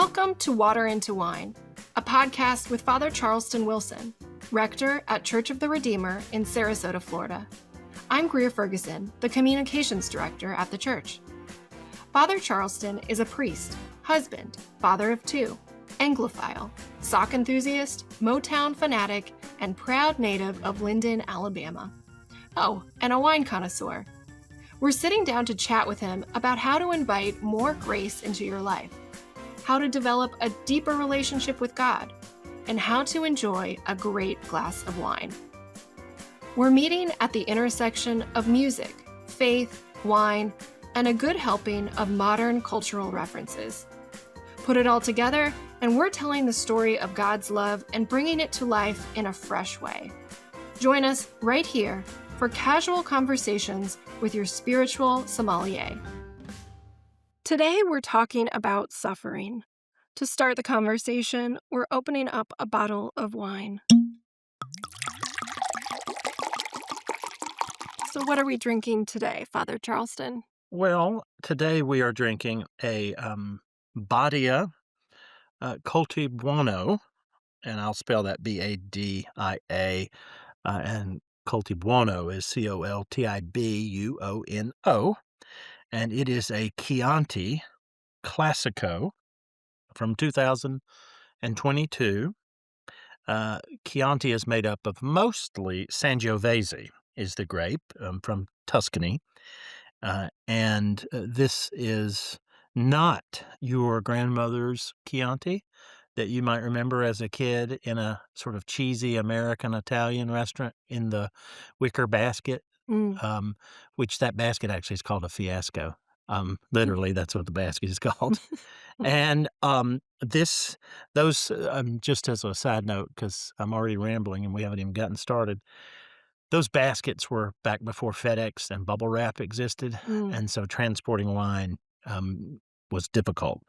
Welcome to Water into Wine, a podcast with Father Charleston Wilson, rector at Church of the Redeemer in Sarasota, Florida. I'm Greer Ferguson, the communications director at the church. Father Charleston is a priest, husband, father of two, Anglophile, sock enthusiast, Motown fanatic, and proud native of Linden, Alabama. Oh, and a wine connoisseur. We're sitting down to chat with him about how to invite more grace into your life, how to develop a deeper relationship with God, and how to enjoy a great glass of wine. We're meeting at the intersection of music, faith, wine, and a good helping of modern cultural references. Put it all together, and we're telling the story of God's love and bringing it to life in a fresh way. Join us right here for casual conversations with your spiritual sommelier. Today, we're talking about suffering. To start the conversation, we're opening up a bottle of wine. So what are we drinking today, Father Charleston? Well, today we are drinking a Badia Coltibuono, and I'll spell that B-A-D-I-A, and Coltibuono is C-O-L-T-I-B-U-O-N-O, and it is a Chianti Classico from 2022. Chianti is made up of mostly Sangiovese is the grape from Tuscany, and this is not your grandmother's Chianti that you might remember as a kid in a sort of cheesy American-Italian restaurant in the wicker basket, which that basket actually is called a fiasco. Literally, that's what the basket is called. And just as a side note, because I'm already rambling and we haven't even gotten started, those baskets were back before FedEx and bubble wrap existed, and so transporting wine was difficult.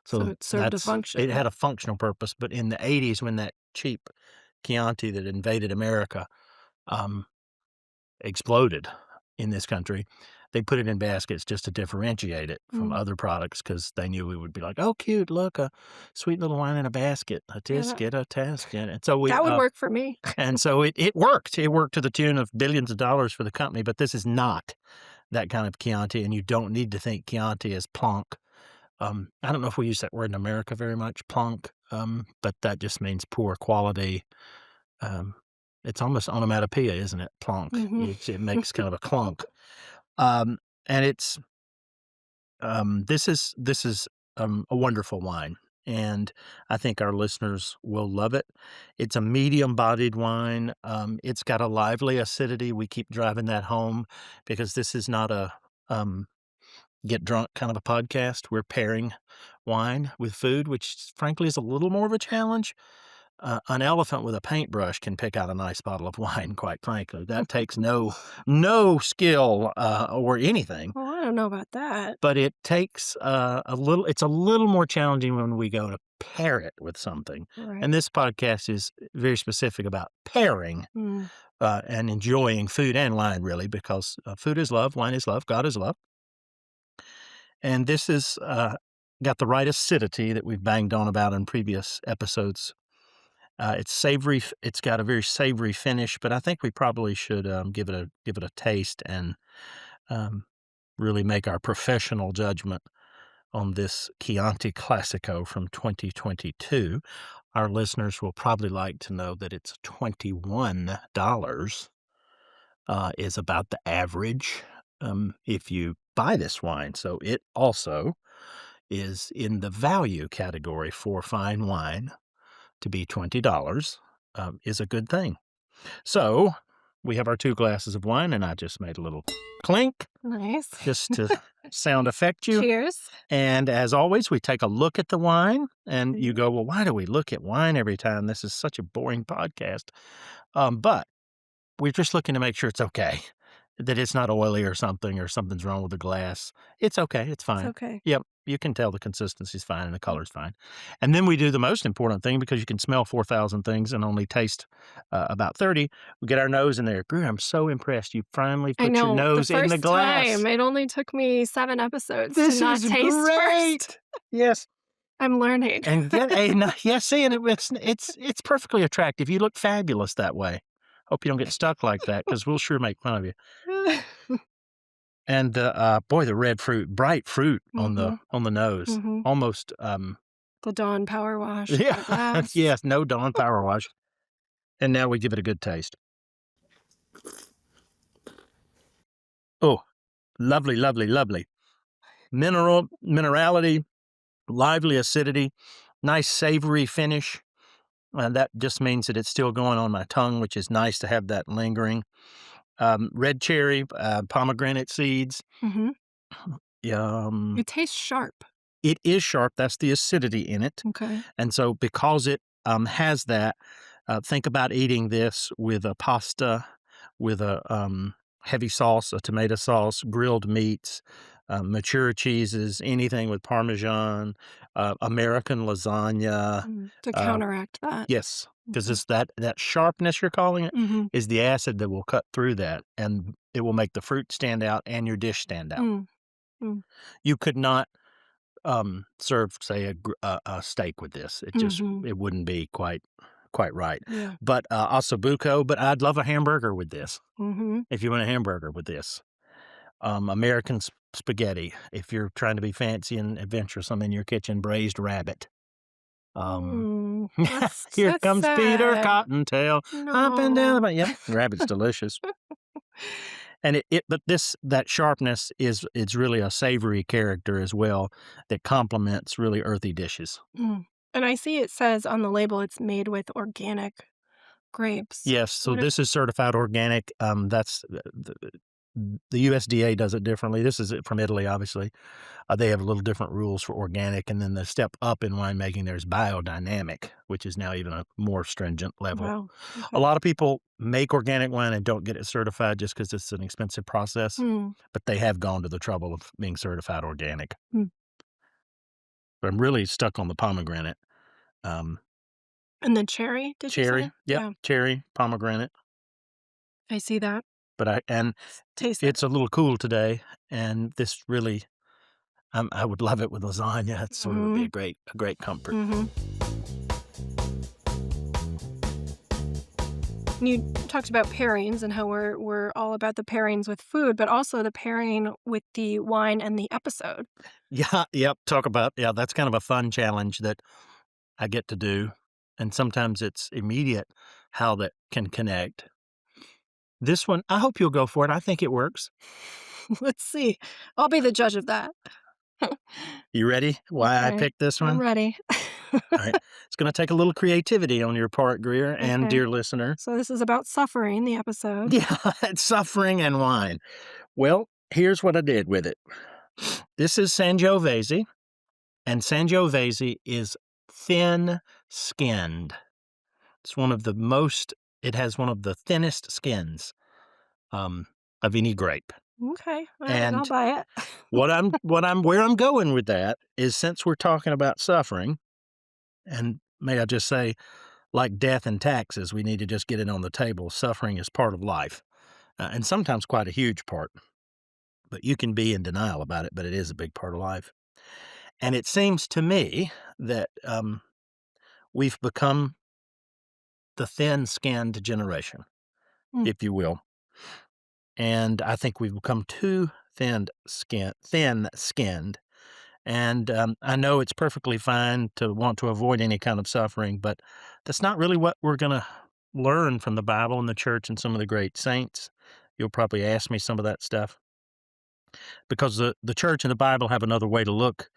So it served a function. It had a functional purpose, but in the 80s, when that cheap Chianti that invaded America exploded in this country, they put it in baskets just to differentiate it from other products because they knew we would be like, oh, cute, look, a sweet little wine in a basket, a tisket, a tasket. And so that would work for me. And so it worked. It worked to the tune of billions of dollars for the company, but this is not that kind of Chianti, and you don't need to think Chianti as plonk. I don't know if we use that word in America very much, plonk, but that just means poor quality. It's almost onomatopoeia, isn't it? Plonk. It makes kind of a clunk. And it's this is a wonderful wine, and I think our listeners will love it. It's a medium-bodied wine. It's got a lively acidity. We keep driving that home because this is not a get drunk kind of a podcast. We're pairing wine with food, which frankly is a little more of a challenge. An elephant with a paintbrush can pick out a nice bottle of wine, quite frankly. That takes no skill or anything. Well, I don't know about that. But it takes it's a little more challenging when we go to pair it with something. Right. And this podcast is very specific about pairing and enjoying food and wine, really, because food is love, wine is love, God is love. And this is got the right acidity that we've banged on about in previous episodes. It's savory. It's got a very savory finish, but I think we probably should give it a taste and really make our professional judgment on this Chianti Classico from 2022. Our listeners will probably like to know that it's $21 is about the average if you buy this wine. So it also is in the value category for fine wine. To be $20 is a good thing. So we have our two glasses of wine, and I just made a little clink. Nice. Just to sound effect you. Cheers. And as always, we take a look at the wine, and you go, well, why do we look at wine every time? This is such a boring podcast. But we're just looking to make sure it's okay, that it's not oily or something's wrong with the glass. It's okay. It's fine. It's okay. Yep. You can tell the consistency's fine and the color's fine. And then we do the most important thing, because you can smell 4,000 things and only taste about 30. We get our nose in there. Greer, I'm so impressed. You finally put your nose in the glass. Time. It only took me 7 episodes This to not is taste great. first. Yes. I'm learning. and get a yeah, see, and it's perfectly attractive. You look fabulous that way. Hope you don't get stuck like that because we'll sure make fun of you. And boy, the red fruit, bright fruit Mhm. on the nose, Mhm. almost The Dawn Power Wash yeah, for glass. yes, no Dawn Power Wash. And now we give it a good taste. Oh, lovely, lovely, lovely. Minerality, lively acidity, nice savory finish. And that just means that it's still going on my tongue, which is nice to have that lingering. Red cherry, pomegranate seeds. Mhm. Yum. It tastes sharp. It is sharp. That's the acidity in it. Okay. And so, because it has that, think about eating this with a pasta, with a heavy sauce, a tomato sauce, grilled meats, mature cheeses, anything with Parmesan, American lasagna. To Uh, counteract that. yes, because Okay. it's that sharpness you're calling it Mhm. is the acid that will cut through that, and it will make the fruit stand out and your dish stand out. Mm. Mm. You could not serve, say, a steak with this. Mhm. It wouldn't be quite right. Yeah. But, ossobuco, but I'd love a hamburger with this, Mhm. if you want a hamburger with this. American spaghetti, if you're trying to be fancy and adventuresome in your kitchen, braised rabbit. Um, Here That's comes Peter sad. Cottontail hopping down No. the yep, rabbit's delicious. And but that sharpness it's really a savory character as well that complements really earthy dishes. Mm. And I see it says on the label it's made with organic grapes. Yes, so What a this is certified organic, that's the USDA does it differently. This is from Italy, obviously. They have a little different rules for organic, and then the step up in winemaking, there's biodynamic, which is now even a more stringent level. wow. A Okay. lot of people make organic wine and don't get it certified just because it's an expensive process, Mm. but they have gone to the trouble of being certified organic. Mm. But I'm really stuck on the pomegranate. Um, And the cherry, did you say? Cherry, yep, Yeah, cherry, pomegranate, I see that. but Taste it. it's a little cool today, and this really I would love it with lasagna. It sort of would be Mhm. a great comfort. Mhm. You talked about pairings and how we're all about the pairings with food, but also the pairing with the wine and the episode. Yeah, yep, talk about yeah, that's kind of a fun challenge that I get to do, and sometimes it's immediate how that can connect. This one, I hope you'll go for it. I think it works. Let's see. I'll be the judge of that. You ready? Why I Okay. picked this I'm one? ready. All right. It's gonna take a little creativity on your part, Greer, and Okay. dear listener. So this is about suffering, the episode. Yeah, it's suffering and wine. Well, here's what I did with it. This is Sangiovese, and Sangiovese is thin-skinned. It's one of the most it has one of the thinnest skins, um, of any grape. Okay. All right, I'll And buy it. where I'm going with that is since we're talking about suffering, and may I just say, like death and taxes, we need to just get it on the table. Suffering is part of life, and sometimes quite a huge part. But you can be in denial about it, but it is a big part of life. And it seems to me that we've become the thin-skinned generation, Mm, if you will, and I think we've become too thin-skinned. And I know it's perfectly fine to want to avoid any kind of suffering, but that's not really what we're going to learn from the Bible and the church and some of the great saints. You'll probably ask me some of that stuff because the church and the Bible have another way to look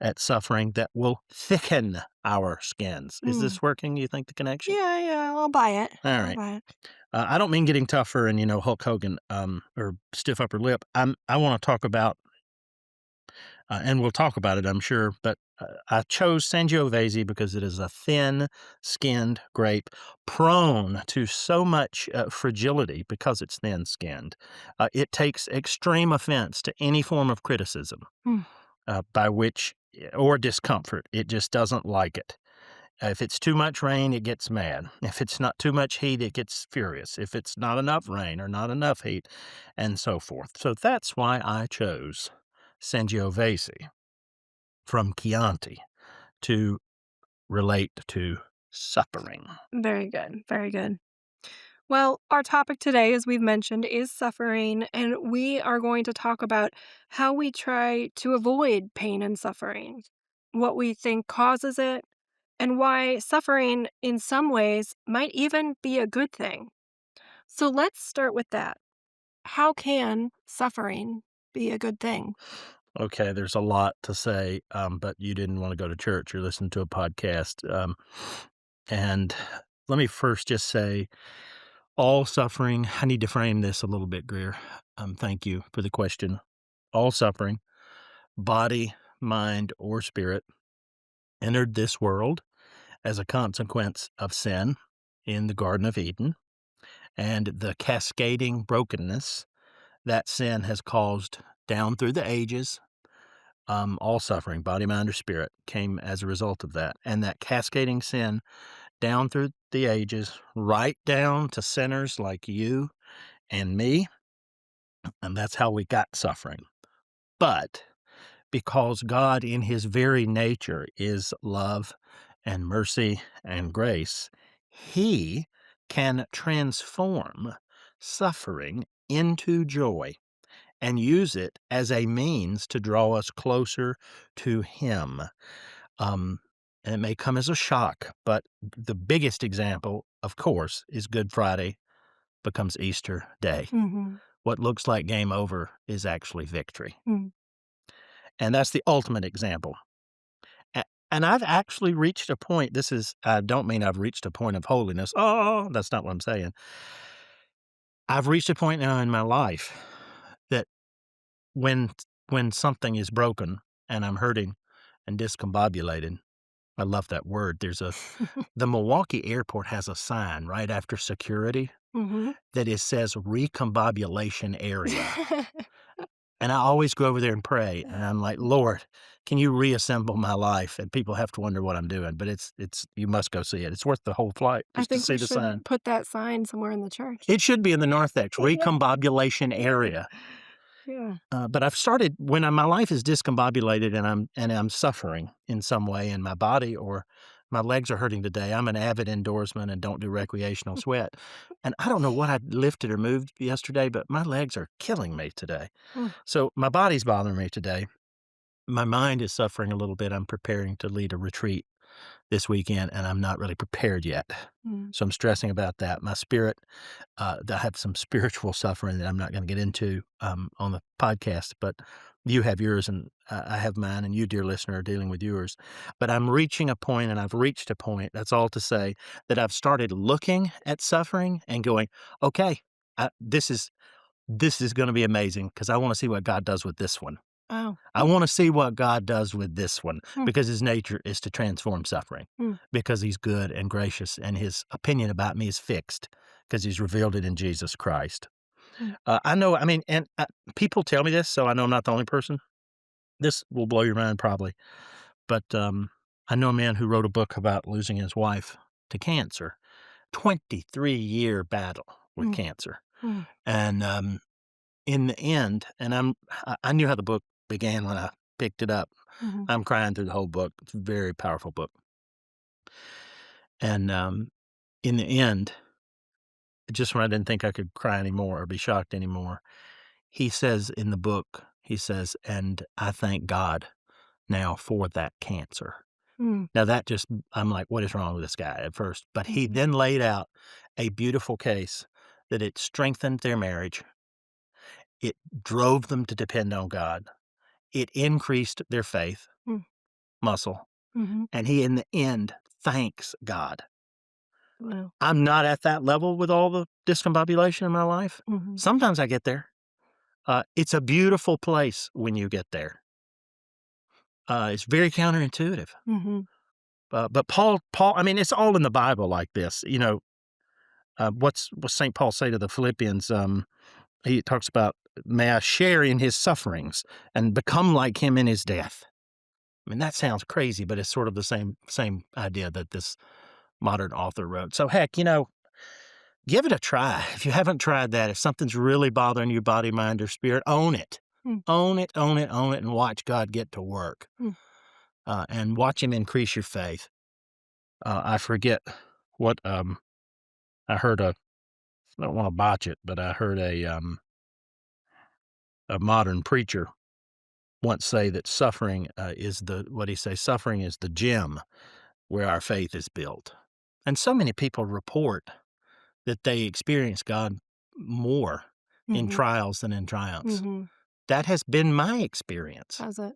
at suffering that will thicken our skins. Is mm. this working? You think the connection? Yeah, yeah, I'll buy it. All I'll right. buy it. I don't mean getting tougher and Hulk Hogan or stiff upper lip. I want to talk about and we'll talk about it, I'm sure. But I chose Sangiovese because it is a thin-skinned grape, prone to so much fragility because it's thin-skinned. It takes extreme offense to any form of criticism, Mm. by which or discomfort. It just doesn't like it. If it's too much rain, it gets mad. If it's not too much heat, it gets furious. If it's not enough rain or not enough heat, and so forth. So that's why I chose Sangiovese from Chianti. to relate to suffering. Very good. Very good. Well, our topic today, as we've mentioned, is suffering, and we are going to talk about how we try to avoid pain and suffering, what we think causes it, and why suffering, in some ways, might even be a good thing. So let's start with that. How can suffering be a good thing? Okay, there's a lot to say, but you didn't want to go to church. You're listening to a podcast. And let me first just say all suffering, I need to frame this a little bit, Greer. Thank you for the question. All suffering, body, mind, or spirit, entered this world as a consequence of sin in the Garden of Eden and the cascading brokenness that sin has caused down through the ages. All suffering, body, mind, or spirit, came as a result of that. And that cascading sin down through the ages, right down to sinners like you and me. And that's how we got suffering. But because God, in his very nature, is love and mercy and grace, he can transform suffering into joy and use it as a means to draw us closer to him. Um, and it may come as a shock, but the biggest example, of course, is Good Friday becomes Easter Day. Mm-hmm. What looks like game over is actually victory. Mm. And that's the ultimate example. And I've actually reached a point. I don't mean I've reached a point of holiness. Oh, that's not what I'm saying. I've reached a point now in my life that when something is broken and I'm hurting and discombobulated, I love that word. The Milwaukee airport has a sign right after security Mm-hmm. that it says recombobulation area. And I always go over there and pray, and I'm like, Lord, can you reassemble my life? And people have to wonder what I'm doing, but it's you must go see it. It's worth the whole flight I just to think see we the should sign. put that sign somewhere in the church. It should be in the narthex, recombobulation area. Yeah. But I've started when my life is discombobulated and I'm suffering in some way in my body or my legs are hurting today. I'm an avid indoorsman and don't do recreational sweat. And I don't know what I lifted or moved yesterday, but my legs are killing me today. Mm. So my body's bothering me today. My mind is suffering a little bit. I'm preparing to lead a retreat this weekend, and I'm not really prepared yet. Mm. So I'm stressing about that. My spirit, I have some spiritual suffering that I'm not going to get into on the podcast, but you have yours and I have mine, and you, dear listener, are dealing with yours. But I'm reaching a point, and I've reached a point, that's all to say, that I've started looking at suffering and going, okay, this is going to be amazing because I want to see what God does with this one. Oh. I want to see what God does with this one Mm. because his nature is to transform suffering because he's good and gracious and his opinion about me is fixed because he's revealed it in Jesus Christ. Mm. I know, I mean, and people tell me this, so I know I'm not the only person. This will blow your mind probably, but I know a man who wrote a book about losing his wife to cancer, 23-year battle with cancer. Mm. And in the end, and I knew how the book began when I picked it up. Mhm. I'm crying through the whole book. It's a very powerful book. And in the end, just when I didn't think I could cry anymore or be shocked anymore, he says in the book, and I thank God now for that cancer. Mm. Now I'm like, what is wrong with this guy at first? But he Mhm. then laid out a beautiful case that it strengthened their marriage. It drove them to depend on God. It increased their faith Mm. muscle. Mhm. And he, in the end, thanks God. Wow. I'm not at that level with all the discombobulation in my life. Mhm. Sometimes I get there. It's a beautiful place when you get there. It's very counterintuitive. Mhm. But Paul, I mean, it's all in the Bible like this. You know, what's St. Paul say to the Philippians? He talks about, may I share in his sufferings and become like him in his death. I mean, that sounds crazy, but it's sort of the same idea that this modern author wrote. So heck, give it a try. If you haven't tried that, if something's really bothering you, body, mind, or spirit, own it. Mm. Own it, own it, own it, and watch God get to work. Mm. and watch him increase your faith. I forget what, I heard I don't wanna botch it, but I heard a modern preacher once say that suffering, what'd he say? Suffering is the gym where our faith is built. And so many people report that they experience God more in Mhm. trials than in triumphs. Mhm. That has been my experience. How's it?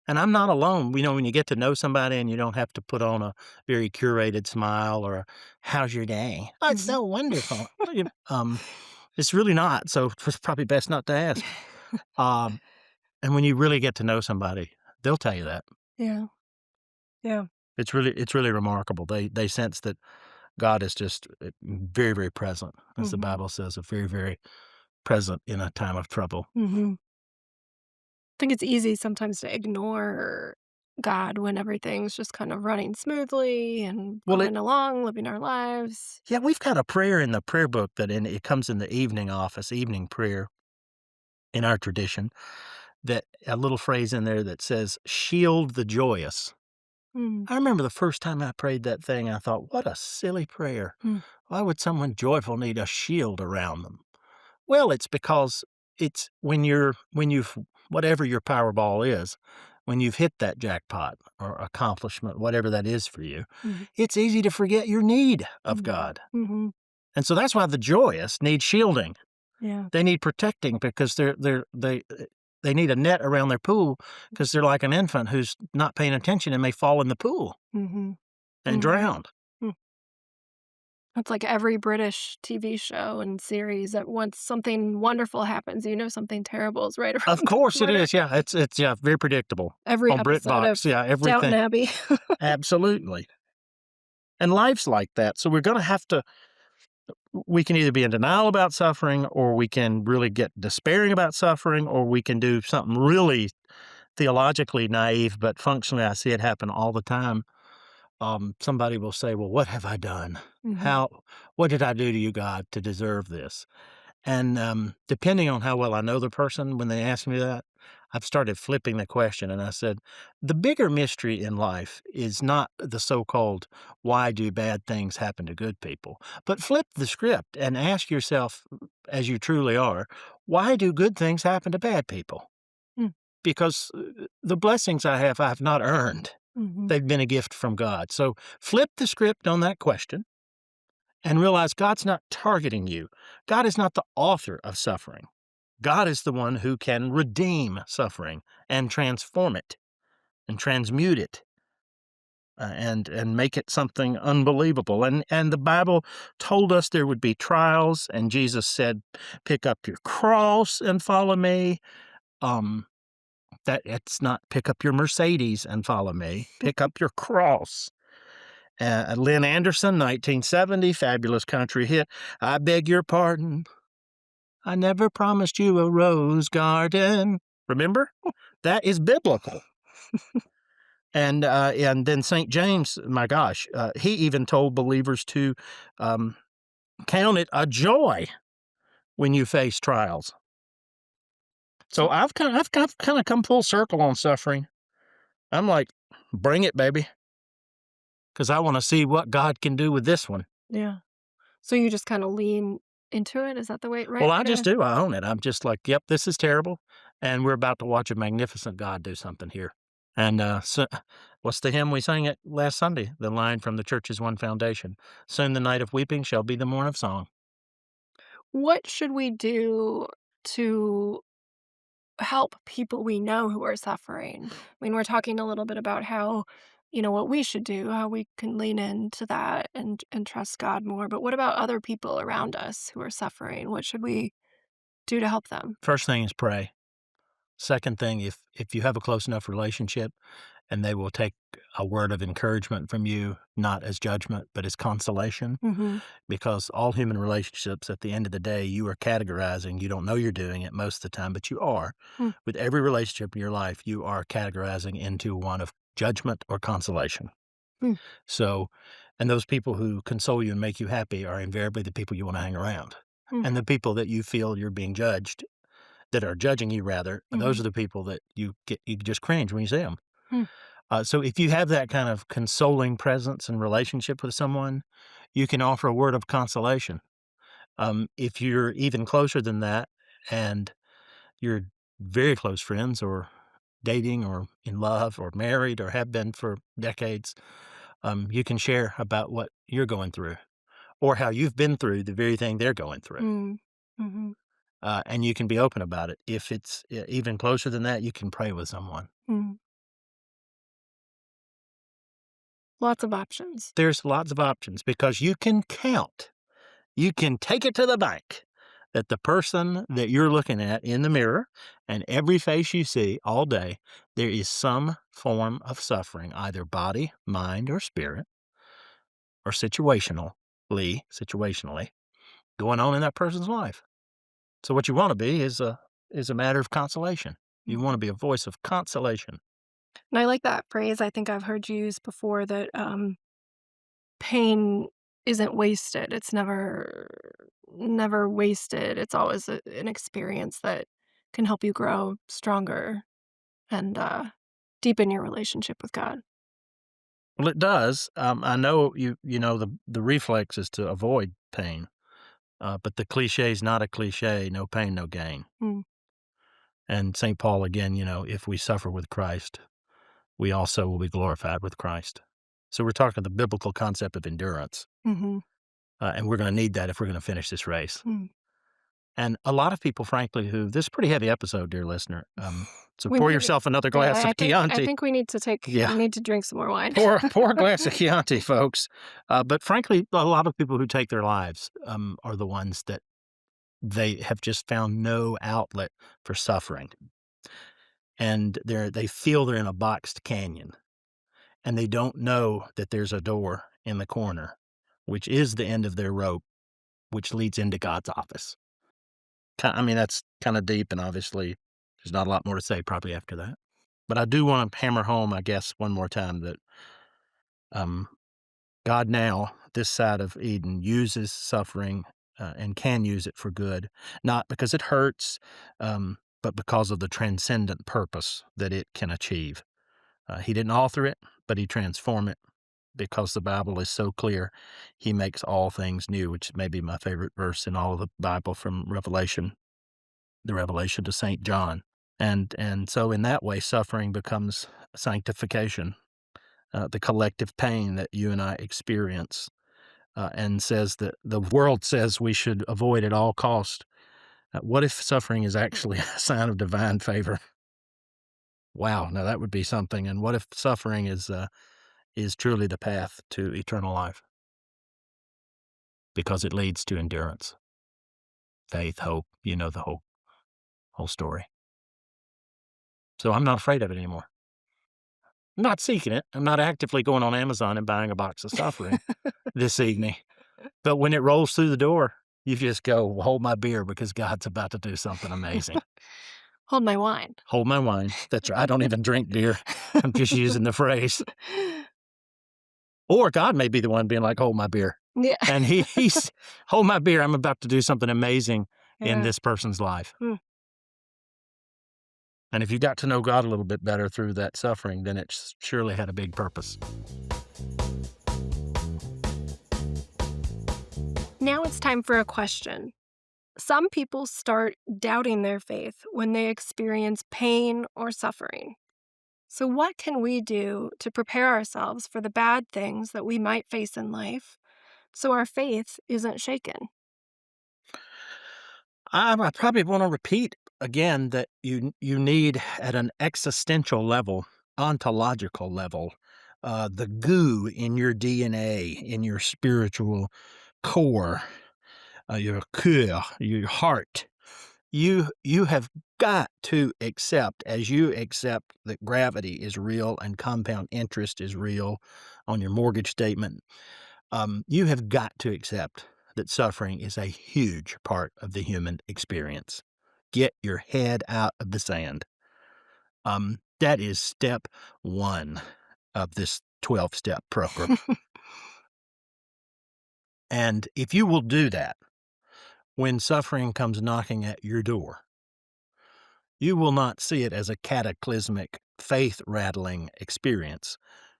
And I'm not alone. You know, when you get to know somebody and you don't have to put on a very curated smile or a, "How's your day?" "Oh, it's Mhm. so wonderful." It's really not, so it's probably best not to ask. Um, and when you really get to know somebody, they'll tell you that. Yeah. Yeah. It's really remarkable. They sense that God is just, very, very present, as the Mhm. Bible says, very, very present in a time of trouble. Mhm. I think it's easy sometimes to ignore God when everything's just kind of running smoothly and Well, going along, living our lives. yeah, we've got a prayer in the prayer book it comes in the evening office, evening prayer in our tradition, that a little phrase in there that says, "Shield the joyous." Mm. I remember the first time I prayed that thing, I thought, "What a silly prayer. Mm. Why would someone joyful need a shield around them?" Well, it's because it's when you've whatever your Powerball is, when you've hit that jackpot or accomplishment, whatever that is for you, Mhm. it's easy to forget your need of Mhm. God. Mhm. And so that's why the joyous need shielding. Yeah. They need protecting because they need a net around their pool because 'cause they're like an infant who's not paying attention and may fall in the pool Mhm. and Mhm. drown. Mm. That's like every British TV show and series that once something wonderful happens, something terrible is right Of around the course it corner. is, yeah, it's yeah, very predictable Every on episode of BritBox, yeah, Downton everything. Abbey. Absolutely. And life's like that, so we're gonna have to we can either be in denial about suffering, or we can really get despairing about suffering, or we can do something really theologically naive, but functionally, I see it happen all the time. Somebody will say, "Well, what have I done? Mhm. How what did I do to you, God, to deserve this?" And, depending on how well I know the person when they ask me that, I've started flipping the question, and I said, "The bigger mystery in life is not the so-called, 'Why do bad things happen to good people?' But flip the script and ask yourself, as you truly are, why do good things happen to bad people? Mm. Because, the blessings I have not earned. Mhm. They've been a gift from God." So flip the script on that question and realize God's not targeting you. God is not the author of suffering. God is the one who can redeem suffering and transform it and transmute it, and make it something unbelievable. And the Bible told us there would be trials, and Jesus said, "Pick up your cross and follow me." Um, that it's not pick up your Mercedes and follow me. Pick up your cross. Lynn Anderson, 1970, fabulous country hit. "I beg your pardon. I never promised you a rose garden." Remember? That is biblical. And then St. James, my gosh, he even told believers to um, count it a joy when you face trials. So So I've kind of come full circle on suffering. I'm like, bring it, baby, because I want to see what God can do with this one. yeah. So you just kinda lean into it? Is that the right Well, I way just to do. I own it. I'm just like, yep, this is terrible, and we're about to watch a magnificent God do something here. And so, what's the hymn we sang it last Sunday? The line from the Church's One Foundation: "Soon the night of weeping shall be the morn of song." What should we do to help people we know who are suffering? I mean, we're talking a little bit about how, what we should do, how we can lean into that and trust God more. But what about other people around us who are suffering? What should we do to help them? First thing is pray. Second thing, if you have a close enough relationship, and they will take a word of encouragement from you, not as judgment, but as consolation, Mhm. because all human relationships, at the end of the day, you are categorizing. You don't know you're doing it most of the time, but you are. Mm. With every relationship in your life, you are categorizing into one of judgment or consolation. Mm. So, and those people who console you and make you happy are invariably the people you want to hang around. Mm. And the people that you feel you're being judged, that are judging you rather, those Mhm. are the people that you just cringe when you see them. Mm. So if you have that kind of consoling presence and relationship with someone, you can offer a word of consolation. If you're even closer than that and you're very close friends or dating or in love or married or have been for decades, you can share about what you're going through or how you've been through the very thing they're going through. Mm. Mhm. And you can be open about it. If it's even closer than that, you can pray with someone. Mm. Lots of options. There's lots of options because you can count. You can take it to the bank that the person that you're looking at in the mirror and every face you see all day, there is some form of suffering, either body, mind, or spirit, or situationally going on in that person's life. So what you want to be is a matter of consolation. You want to be a voice of consolation. And I like that phrase. I think I've heard you use before that pain isn't wasted. It's never wasted. It's always an experience that can help you grow stronger and deepen your relationship with God. Well, it does. I know the reflex is to avoid pain, but the cliche is not a cliche. No pain, no gain. Mm. And St. Paul again, if we suffer with Christ, we also will be glorified with Christ. So we're talking the biblical concept of endurance, Mm-hmm. and we're going to need that if we're going to finish this race. Mm. And a lot of people, frankly, this is a pretty heavy episode, dear listener. So We pour need- yourself another glass of Chianti. I think we need to Yeah. need to drink some more wine. Pour a glass of Chianti, folks. But frankly, a lot of people who take their lives are the ones that they have just found no outlet for suffering. And they feel they're in a boxed canyon. And they don't know that there's a door in the corner, which is the end of their rope, which leads into God's office. I mean, that's kind of deep, and obviously there's not a lot more to say probably after that. But I do want to hammer home, I guess, one more time that God now, this side of Eden, uses suffering and can use it for good, not because it hurts, but because of the transcendent purpose that it can achieve. He didn't author it, but he transformed it because the Bible is so clear. He makes all things new, which may be my favorite verse in all of the Bible from Revelation, the Revelation to St. John. And so in that way, suffering becomes sanctification, the collective pain that you and I experience, and says that the world says we should avoid at all cost. What if suffering is actually a sign of divine favor? Wow, now that would be something. And what if suffering is truly the path to eternal life? Because it leads to endurance, faith, hope, the whole story. So I'm not afraid of it anymore. I'm not seeking it. I'm not actively going on Amazon and buying a box of suffering this evening. But when it rolls through the door, you just go, well, hold my beer because God's about to do something amazing. Hold my wine. Hold my wine. That's right. I don't even drink beer. I'm just using the phrase. Or God may be the one being like, hold my beer. Yeah. And he's, hold my beer. I'm about to do something amazing in Yeah. this person's life. Hmm. And if you got to know God a little bit better through that suffering, then it surely had a big purpose. Now it's time for a question. Some people start doubting their faith when they experience pain or suffering. So, what can we do to prepare ourselves for the bad things that we might face in life so our faith isn't shaken? I probably want to repeat again that you need at an existential level, ontological level, the goo in your DNA, in your spiritual core, your cœur, your heart. You have got to accept, as you accept that gravity is real and compound interest is real on your mortgage statement, you have got to accept that suffering is a huge part of the human experience. Get your head out of the sand. That is step one of this 12-step program. And if you will do that, when suffering comes knocking at your door, you will not see it as a cataclysmic faith-rattling experience.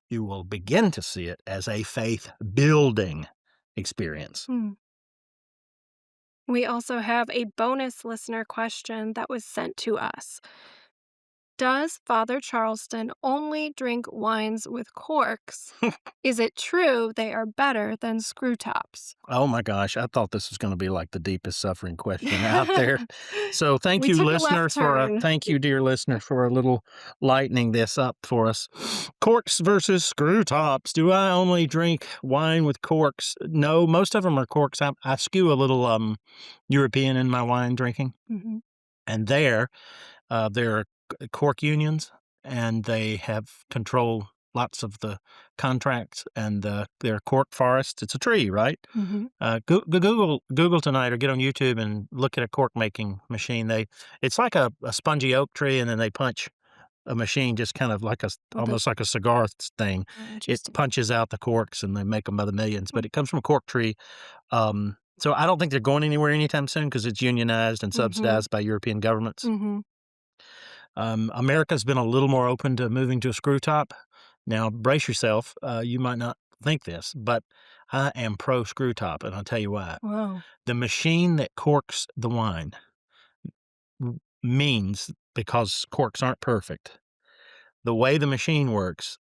You will begin to see it as a faith-building experience. We also have a bonus listener question that was sent to us. Does Father Charleston only drink wines with corks? Is it true they are better than screw tops? Oh my gosh, I thought this was gonna be like the deepest suffering question out there. So thank We you, took a listeners, left turn. dear listener, for a little lightening this up for us. Corks versus screw tops. Do I only drink wine with corks? No, most of them are corks. I skew a little European in my wine drinking, and there are cork unions, and they have control lots of the contracts, and they're cork forests. It's a tree, right? Google tonight or get on YouTube and look at a cork making machine. It's like a spongy oak tree, and then they punch a machine just kind of like almost like a cigar thing. It punches out the corks, and they make them by the millions. But it comes from a cork tree. So I don't think they're going anywhere anytime soon because it's unionized and subsidized by European governments. America's been a little more open to moving to a screw top. Now, brace yourself. You might not think this, but I am pro screw top, and I'll tell you why. Wow. The machine that corks the wine means, because corks aren't perfect, the way the machine works,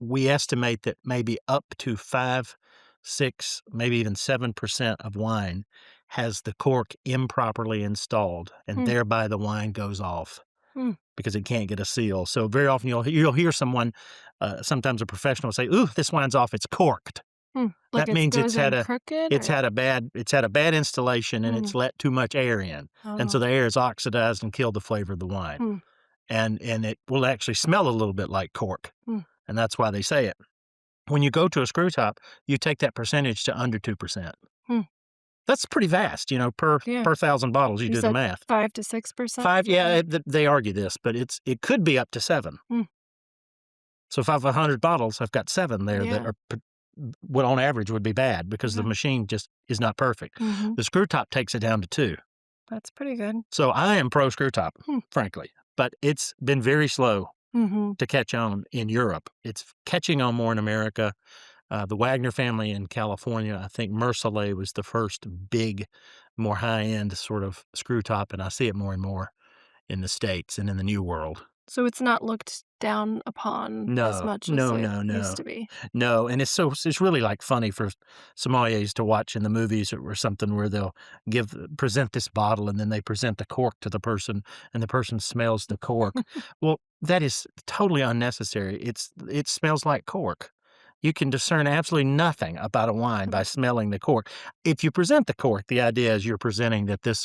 we estimate that maybe up to 5, 6, maybe even 7% of wine has the cork improperly installed, and thereby the wine goes off because it can't get a seal. So very often you'll hear someone, sometimes a professional, say, "Ooh, this wine's off. It's corked." Like That means it's had a bad installation, and it's let too much air in, and so the air is oxidized and killed the flavor of the wine, and it will actually smell a little bit like cork, and that's why they say it. When you go to a screw top, you take that percentage to under 2%. That's pretty vast, per 1,000 bottles. You do the math. 5 to 6%? 5, yeah, they argue this, but it could be up to 7. So if I have 100 bottles, I've got 7 there that are what on average would be bad because the machine just is not perfect. The screw top takes it down to 2. That's pretty good. So I am pro screw top, frankly, but it's been very slow to catch on in Europe. It's catching on more in America. The Wagner family in California, I think Mercelet was the first big, more high-end sort of screw top, and I see it more and more in the States and in the New World. So it's not looked down upon as much as it used to be. No, and it's really like funny for sommeliers to watch in the movies or something where they'll present this bottle and then they present the cork to the person and the person smells the cork. Well, that is totally unnecessary. It smells like cork. You can discern absolutely nothing about a wine by smelling the cork. If you present the cork, the idea is you're presenting that that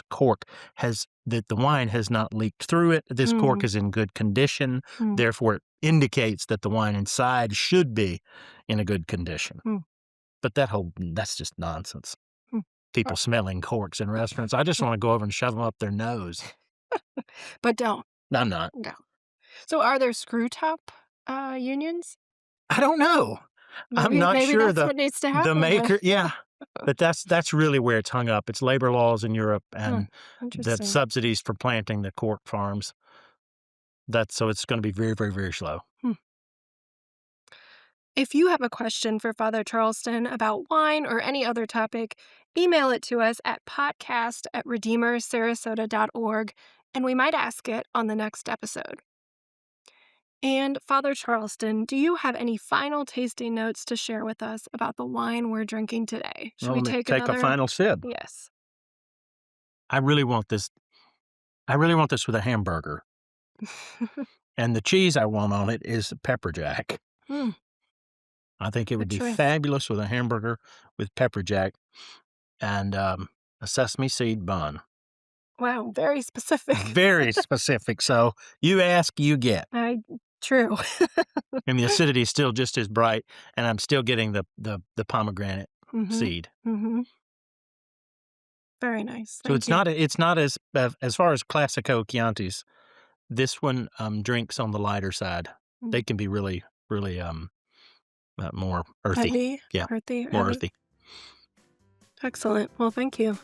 the wine has not leaked through it. This cork is in good condition. Therefore, it indicates that the wine inside should be in a good condition. But that's just nonsense. People smelling corks in restaurants. I just want to go over and shove them up their nose. But don't. I'm not. No. So are there screw top unions? I don't know. I'm not sure that's what needs to happen. The maker, but that's really where it's hung up. It's labor laws in Europe and the subsidies for planting the cork farms. So it's going to be very, very, very slow. If you have a question for Father Charleston about wine or any other topic, email it to us at podcast@redeemersarasota.org, and we might ask it on the next episode. And Father Charleston, do you have any final tasting notes to share with us about the wine we're drinking today? Should we take a final sip? Yes. I really want this with a hamburger. And the cheese I want on it is pepper jack. I think it would be fabulous with a hamburger with pepper jack and a sesame seed bun. Wow, very specific. Very specific. So you ask, you get. True. And the acidity is still just as bright, and I'm still getting the pomegranate seed. Very nice. So it's not as far as Classico Chiantis. This one drinks on the lighter side. They can be really, really more earthy. Heavy? Yeah, more earthy. Excellent. Well, thank you.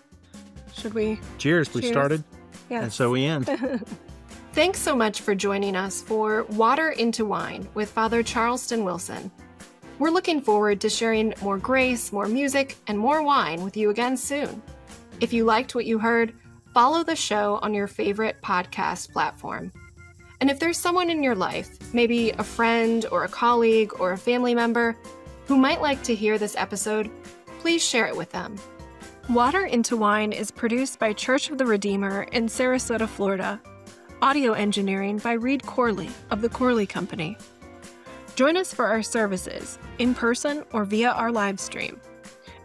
Should we? Cheers. We started. Yes. And so we end. Thanks so much for joining us for Water into Wine with Father Charleston Wilson. We're looking forward to sharing more grace, more music, and more wine with you again soon. If you liked what you heard, follow the show on your favorite podcast platform. And if there's someone in your life, maybe a friend or a colleague or a family member, who might like to hear this episode, please share it with them. Water into Wine is produced by Church of the Redeemer in Sarasota, Florida. Audio engineering by Reed Corley of the Corley Company. Join us for our services, in person or via our live stream.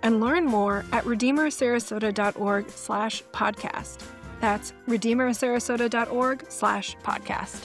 And learn more at redeemersarasota.org/podcast. That's redeemersarasota.org/podcast.